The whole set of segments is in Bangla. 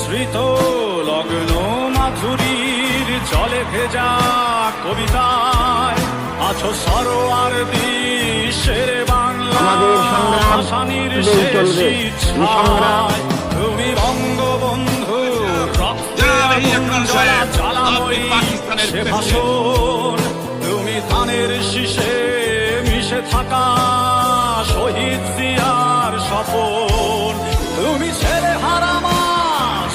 মিশ্রিত লগ্ন মাধুরীর জলে ভেজা কবিতায় আছো সরোয়ার দিশের বাংলা ভাসানির শেষ ইচ্ছায় তুমি বঙ্গবন্ধু জ্বালাময়ী সে ভাষণ, তুমি ধানের শীষে মিশে থাকা শহীদ জিয়ার স্বপন, তুমি ছেলে হারামা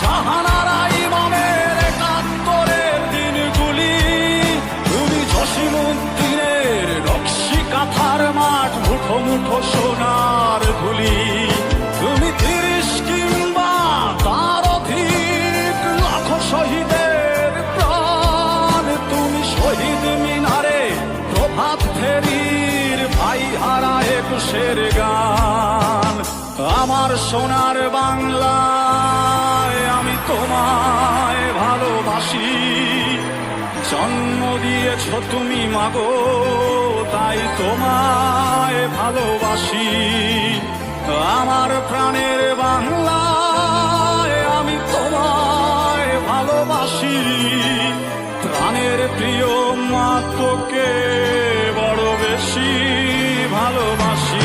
জাহানারা ইমামের একাত্তরের দিনগুলি, তুমি জসিমউদ্দিনের নকশি কাঁথার মাঠ মুঠো মুঠো সোনার ধুলি, তুমি ৩০ কিংবা তার অধিক লাখো শহীদের প্রাণ, তুমি শহীদ মিনারে প্রভাত ফেরির ভাই হারা একুশের গান। আমার সোনার বাংলায় আমি তোমায় ভালোবাসি, জন্ম দিয়েছ তুমি মাগো তাই তোমায় ভালোবাসি। আমার প্রাণের বাংলায় আমি তোমায় ভালোবাসি, প্রাণের প্রিয় মা তোকে বড় বেশি ভালোবাসি।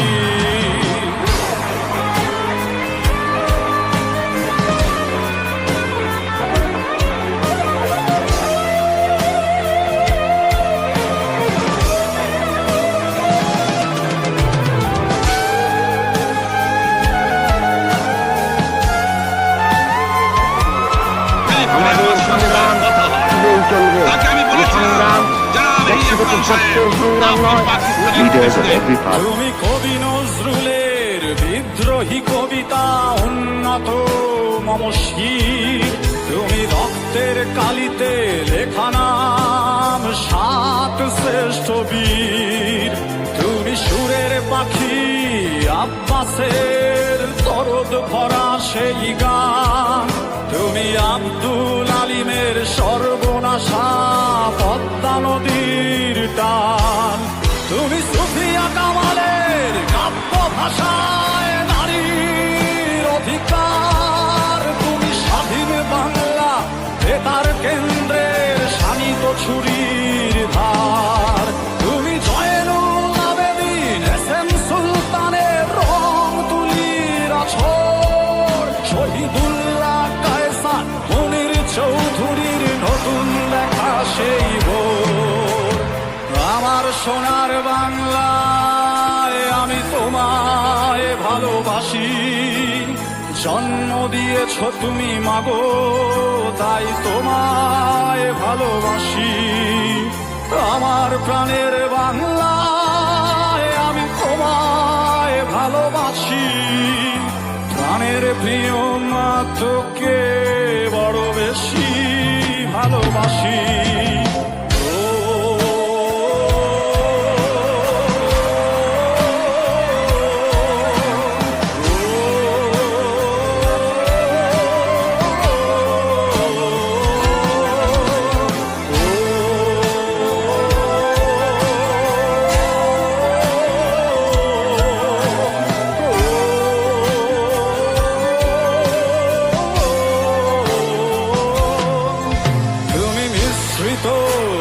তুমি কবি নজরুলের বিদ্রোহী কবিতা উন্নত মমশির, তুমি রক্তের কালিতে লেখা নাম ৭ শ্রেষ্ঠ বীর, তুমি সুরের পাখি আব্বাসের দরদ ভরা সেই গান, তুমি আব্দুল আলিমের সর্বনাশা পদ্মা নদীর টান, তুমি সুফিয়া কামালের কাব্য ভাষায় নারীর অধিকার, তুমি স্বাধীন বাংলা বেতার কেন্দ্রের শানিত ছুরির ধার, তুমি জয়নুল আবেদিন এসএম সুলতানের রং তুলির আছর, শহীদুল্লাহ কায়সার মুনির চৌধুরীর নতুন লেখা সেই ভোর। আমার সোনার বাংলায় আমি তোমায় ভালোবাসি, জন্ম দিয়েছ তুমি মাগো তাই তোমায় ভালোবাসি। আমার প্রাণের বাংলায় আমি তোমায় ভালোবাসি, প্রাণের প্রিয় মা তোকে বড় বেশি ভালোবাসি।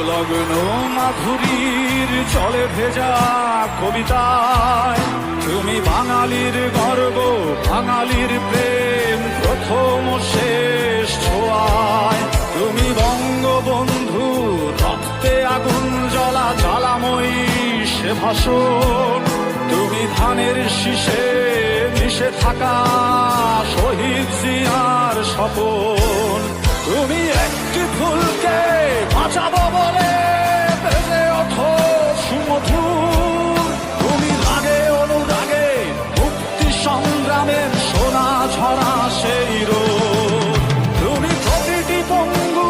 লগ্ন মাধুরীর জলে ভেজা কবিতায় তুমি বাঙালির গর্ব, বাঙালির প্রেম প্রথম শেষ ছোঁয়ায়, তুমি বঙ্গবন্ধু রক্তে আগুন জ্বলা জ্বালাময়ী সে ভাষণ, তুমি ধানের শীষে মিশে থাকা শহীদ জিয়ার স্বপন, তুমি একটি ফুলকে বাঁচাবো বলে বেজে ওঠো সুমধুর, তুমি রাগে অনুরাগে মুক্তি সংগ্রামের সোনা ঝরা সেই রোদ, তুমি প্রতিটি পঙ্গু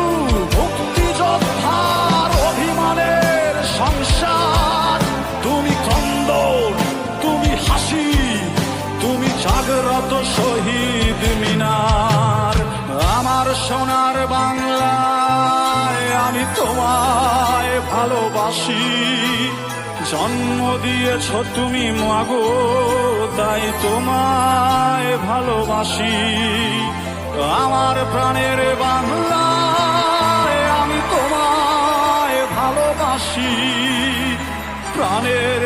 মুক্তিযোদ্ধার অভিমানের সংসার, তুমি ক্রন্দন, তুমি হাসি, তুমি জাগ্রত শহীদ মিনার। আমার সোনার বাংলায় আমি তোমায় ভালোবাসি, জন্ম দিয়েছ তুমি মাগো তাই তোমায় ভালোবাসি। আমার প্রাণের বাংলা, আমি তোমায় ভালোবাসি, প্রাণের